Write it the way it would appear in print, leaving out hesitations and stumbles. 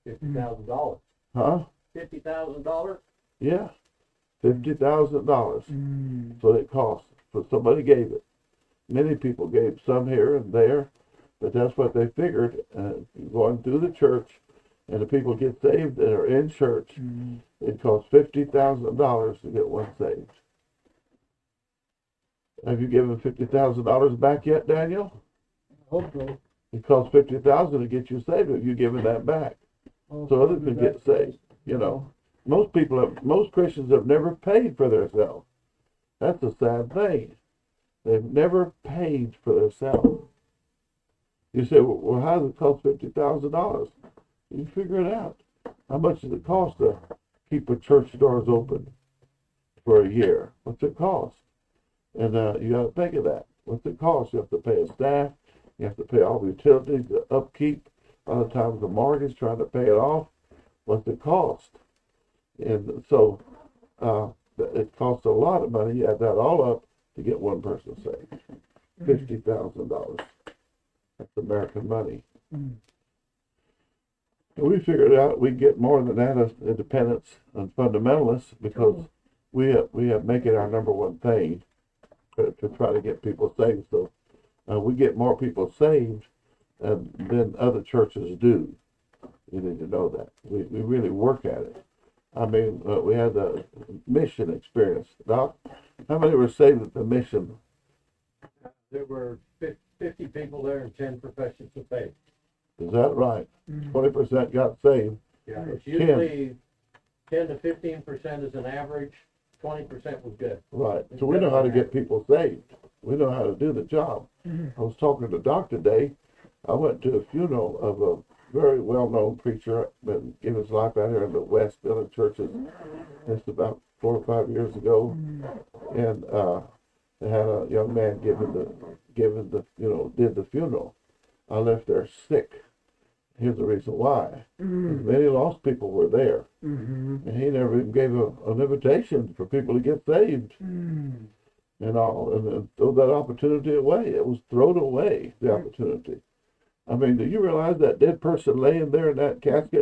$50,000. Huh? $50,000? Yeah, $50,000. So it cost. So somebody gave it. Many people gave some here and there, but that's what they figured. Going through the church, and the people get saved that are in church, it costs $50,000 to get one saved. Have you given $50,000 back yet, Daniel? Hope so. It costs $50,000 to get you saved. Have you given that back so others can get saved? You know, most Christians have never paid for themselves. That's a sad thing. They've never paid for themselves. You say, well, how does it cost $50,000? You figure it out. How much does it cost to keep a church doors open for a year? What's it cost? And you got to think of that. What's it cost? You have to pay a staff. You have to pay all the utilities, the upkeep. A lot of times the mortgage, trying to pay it off. What's it cost? And so it costs a lot of money. You add that all up to get one person saved. $50,000. That's American money. And we figured out we get more than that as independents and fundamentalists because we have make it our number one thing to try to get people saved. So we get more people saved than other churches do. You need to know that. We really work at it. I mean, we had the mission experience. Doc, how many were saved at the mission? There were 50 people there and 10 professions of faith. Is that right? 20% got saved. Yeah, it's usually 10 to 15% is an average. 20% was good. Right. So we know how to get people saved. We know how to do the job. I was talking to Doc today. I went to a funeral of a very well-known preacher, been gave his life out here in the West building churches. It's about 4 or 5 years ago, and they had a young man did the funeral. I left there sick. Here's the reason why. Many lost people were there, and he never even gave an invitation for people to get saved. And all, and throw that opportunity away. It was thrown away, the opportunity. I mean, do you realize that dead person laying there in that casket